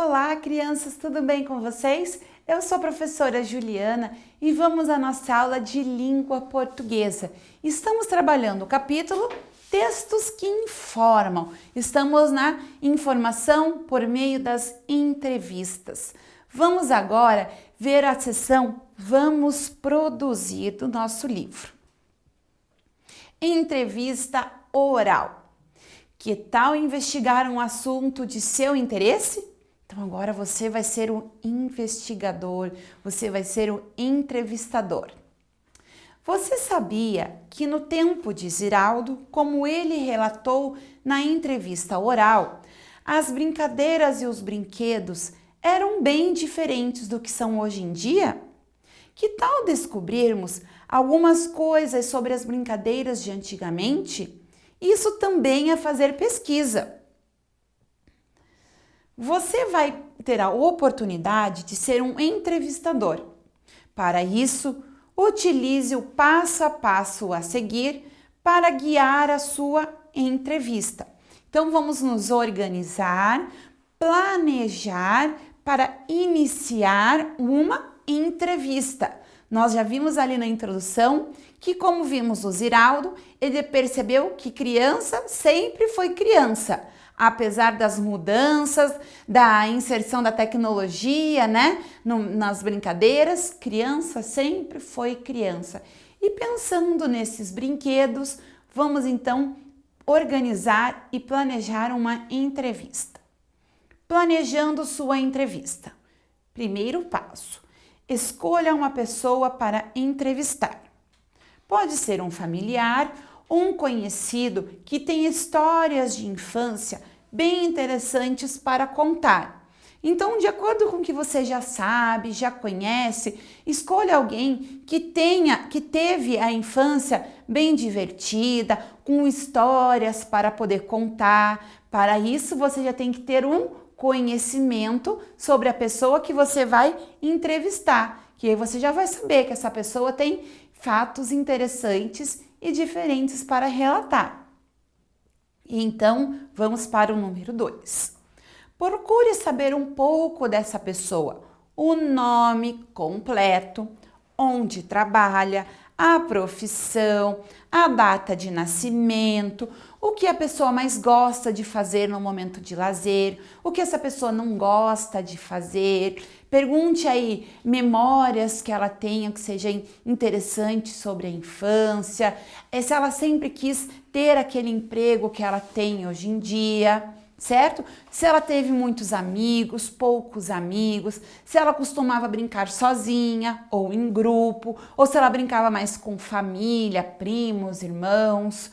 Olá, crianças, tudo bem com vocês? Eu sou a professora Juliana e vamos à nossa aula de língua portuguesa. Estamos trabalhando o capítulo Textos que Informam. Estamos na informação por meio das entrevistas. Vamos agora ver a seção Vamos Produzir do nosso livro. Entrevista oral. Que tal investigar um assunto de seu interesse? Então agora você vai ser o investigador, você vai ser o entrevistador. Você sabia que no tempo de Ziraldo, como ele relatou na entrevista oral, as brincadeiras e os brinquedos eram bem diferentes do que são hoje em dia? Que tal descobrirmos algumas coisas sobre as brincadeiras de antigamente? Isso também é fazer pesquisa. Você vai ter a oportunidade de ser um entrevistador. Para isso, utilize o passo a passo a seguir para guiar a sua entrevista. Então, vamos nos organizar, planejar para iniciar uma entrevista. Nós já vimos ali na introdução que, como vimos o Ziraldo, ele percebeu que criança sempre foi criança. Apesar das mudanças, da inserção da tecnologia, nas brincadeiras, criança sempre foi criança. E pensando nesses brinquedos, vamos então organizar e planejar uma entrevista. Planejando sua entrevista. Primeiro passo, escolha uma pessoa para entrevistar. Pode ser um familiar, um conhecido que tem histórias de infância bem interessantes para contar. Então, de acordo com o que você já sabe, já conhece, escolha alguém que teve a infância bem divertida, com histórias para poder contar. Para isso, você já tem que ter um conhecimento sobre a pessoa que você vai entrevistar, que aí você já vai saber que essa pessoa tem fatos interessantes e diferentes para relatar. Então, vamos para o número 2. Procure saber um pouco dessa pessoa, o nome completo, onde trabalha, a profissão, a data de nascimento, o que a pessoa mais gosta de fazer no momento de lazer, o que essa pessoa não gosta de fazer. Pergunte aí memórias que ela tenha que sejam interessantes sobre a infância, se ela sempre quis ter aquele emprego que ela tem hoje em dia, certo? Se ela teve muitos amigos, poucos amigos, se ela costumava brincar sozinha ou em grupo, ou se ela brincava mais com família, primos, irmãos.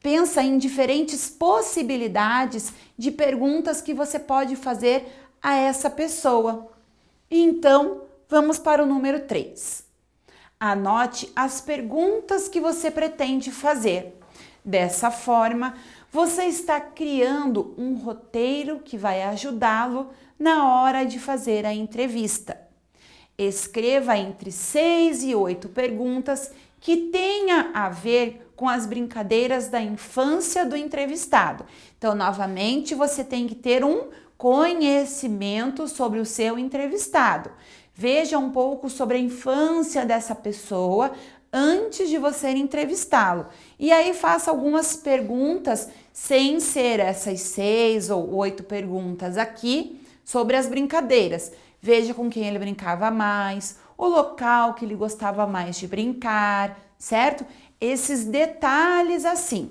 Pensa em diferentes possibilidades de perguntas que você pode fazer a essa pessoa. Então, vamos para o número 3. Anote as perguntas que você pretende fazer. Dessa forma, você está criando um roteiro que vai ajudá-lo na hora de fazer a entrevista. Escreva entre 6 e 8 perguntas que tenha a ver com as brincadeiras da infância do entrevistado. Então, novamente, você tem que ter um conhecimento sobre o seu entrevistado. Veja um pouco sobre a infância dessa pessoa antes de você entrevistá-lo. E aí faça algumas perguntas, sem ser essas 6 ou 8 perguntas aqui, sobre as brincadeiras. Veja com quem ele brincava mais, o local que ele gostava mais de brincar, certo? Esses detalhes assim.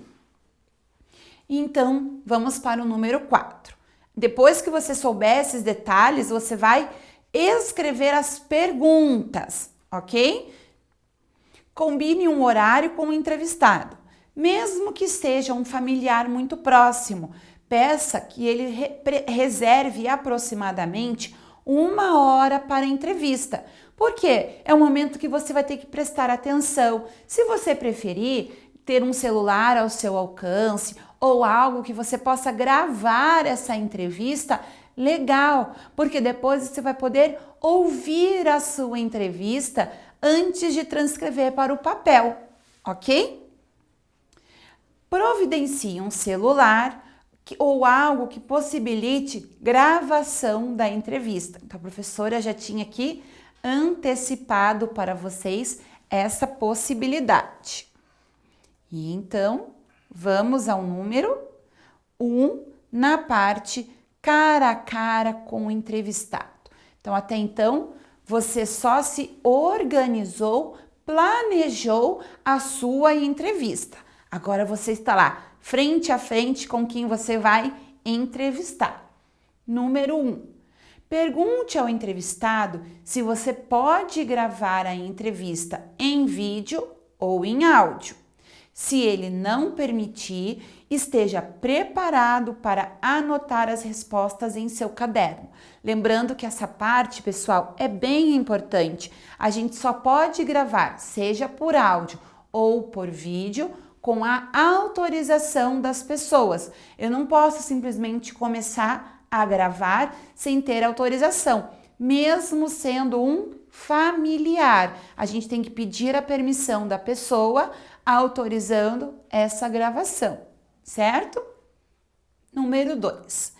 Então, vamos para o número 4. Depois que você souber esses detalhes, você vai escrever as perguntas, ok? Combine um horário com o entrevistado, mesmo que seja um familiar muito próximo. Peça que ele reserve aproximadamente 1 hora para a entrevista, porque é um momento que você vai ter que prestar atenção. Se você preferir ter um celular ao seu alcance ou algo que você possa gravar essa entrevista, legal, porque depois você vai poder ouvir a sua entrevista antes de transcrever para o papel, ok? Providencie um celular ou algo que possibilite gravação da entrevista. Então, a professora já tinha aqui antecipado para vocês essa possibilidade. E então, vamos ao número 1 na parte cara a cara com o entrevistado. Então, até então, você só se organizou, planejou a sua entrevista. Agora você está lá, frente a frente com quem você vai entrevistar. Número 1. Pergunte ao entrevistado se você pode gravar a entrevista em vídeo ou em áudio. Se ele não permitir, esteja preparado para anotar as respostas em seu caderno. Lembrando que essa parte, pessoal, é bem importante. A gente só pode gravar, seja por áudio ou por vídeo, com a autorização das pessoas. Eu não posso simplesmente começar a gravar sem ter autorização, mesmo sendo um familiar. A gente tem que pedir a permissão da pessoa autorizando essa gravação, certo? Número 2.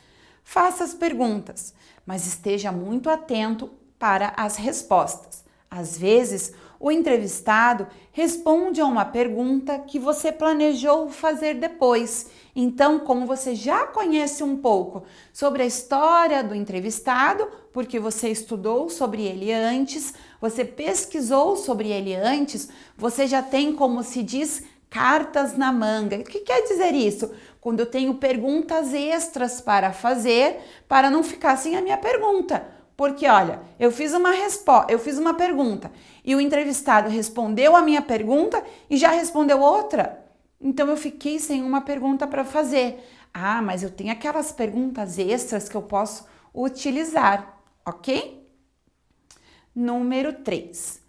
Faça as perguntas, mas esteja muito atento para as respostas. Às vezes, o entrevistado responde a uma pergunta que você planejou fazer depois. Então, como você já conhece um pouco sobre a história do entrevistado, porque você estudou sobre ele antes, você pesquisou sobre ele antes, você já tem, como se diz, cartas na manga. O que quer dizer isso? Quando eu tenho perguntas extras para fazer, para não ficar sem a minha pergunta. Porque, olha, eu fiz uma pergunta e o entrevistado respondeu a minha pergunta e já respondeu outra. Então, eu fiquei sem uma pergunta para fazer. Ah, mas eu tenho aquelas perguntas extras que eu posso utilizar, ok? Número 3.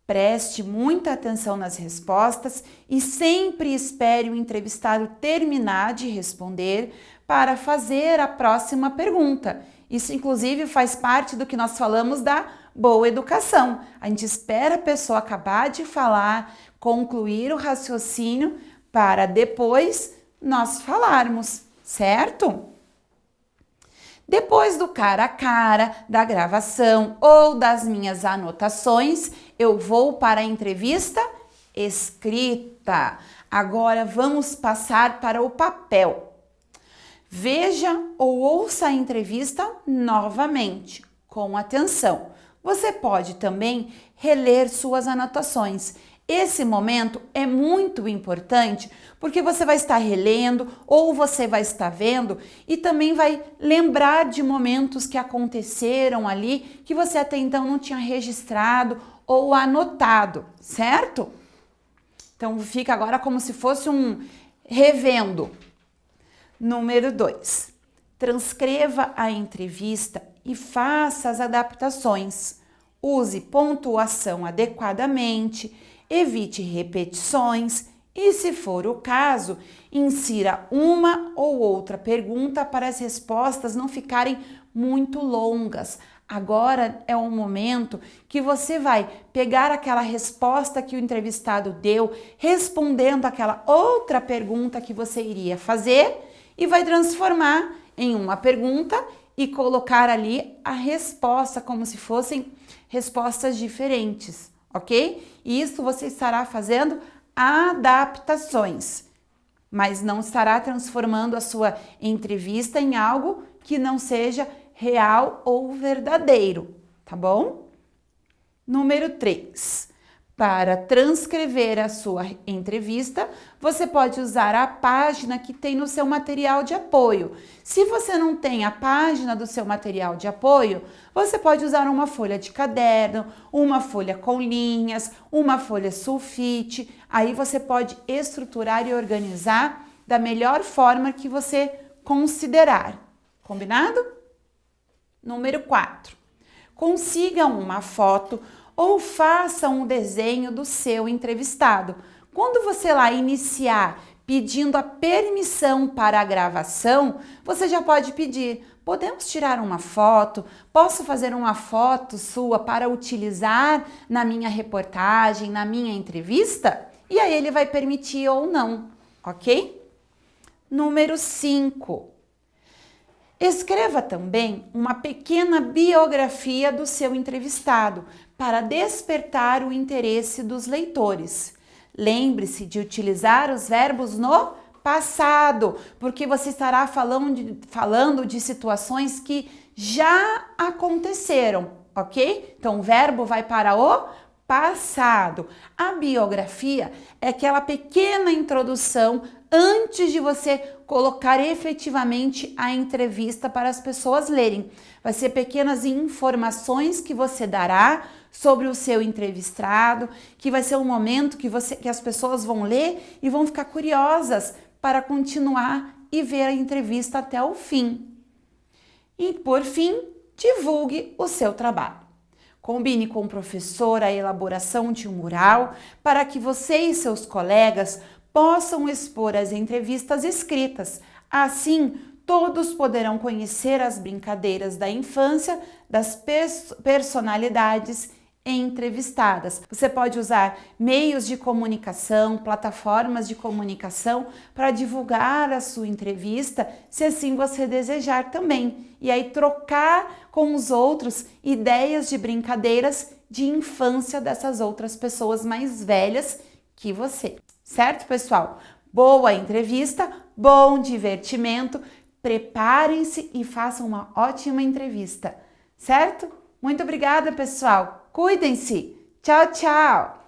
Preste muita atenção nas respostas e sempre espere o entrevistado terminar de responder para fazer a próxima pergunta. Isso, inclusive, faz parte do que nós falamos da boa educação. A gente espera a pessoa acabar de falar, concluir o raciocínio para depois nós falarmos, certo? Depois do cara a cara, da gravação ou das minhas anotações, eu vou para a entrevista escrita. Agora vamos passar para o papel. Veja ou ouça a entrevista novamente, com atenção. Você pode também reler suas anotações. Esse momento é muito importante porque você vai estar relendo ou você vai estar vendo e também vai lembrar de momentos que aconteceram ali que você até então não tinha registrado ou anotado, certo? Então fica agora como se fosse um revendo. Número 2. Transcreva a entrevista e faça as adaptações. Use pontuação adequadamente, evite repetições e, se for o caso, insira uma ou outra pergunta para as respostas não ficarem muito longas. Agora é um momento que você vai pegar aquela resposta que o entrevistado deu, respondendo aquela outra pergunta que você iria fazer e vai transformar em uma pergunta e colocar ali a resposta como se fossem respostas diferentes, ok? E isso você estará fazendo adaptações, mas não estará transformando a sua entrevista em algo que não seja real ou verdadeiro, tá bom? Número 3. Para transcrever a sua entrevista, você pode usar a página que tem no seu material de apoio. Se você não tem a página do seu material de apoio, você pode usar uma folha de caderno, uma folha com linhas, uma folha sulfite. Aí você pode estruturar e organizar da melhor forma que você considerar. Combinado? Número 4. Consiga uma foto ou faça um desenho do seu entrevistado. Quando você lá iniciar pedindo a permissão para a gravação, você já pode pedir: podemos tirar uma foto? Posso fazer uma foto sua para utilizar na minha reportagem, na minha entrevista? E aí ele vai permitir ou não, ok? Número 5. Escreva também uma pequena biografia do seu entrevistado para despertar o interesse dos leitores. Lembre-se de utilizar os verbos no passado, porque você estará falando de situações que já aconteceram, ok? Então, o verbo vai para o passado. A biografia é aquela pequena introdução antes de você colocar efetivamente a entrevista para as pessoas lerem. Vai ser pequenas informações que você dará sobre o seu entrevistado, que vai ser um momento que as pessoas vão ler e vão ficar curiosas para continuar e ver a entrevista até o fim. E, por fim, divulgue o seu trabalho. Combine com o professor a elaboração de um mural para que você e seus colegas possam expor as entrevistas escritas. Assim, todos poderão conhecer as brincadeiras da infância das personalidades entrevistadas. Você pode usar meios de comunicação, plataformas de comunicação para divulgar a sua entrevista, se assim você desejar também. E aí trocar com os outros ideias de brincadeiras de infância dessas outras pessoas mais velhas que você. Certo, pessoal? Boa entrevista, bom divertimento. Preparem-se e façam uma ótima entrevista. Certo? Muito obrigada, pessoal. Cuidem-se. Tchau, tchau.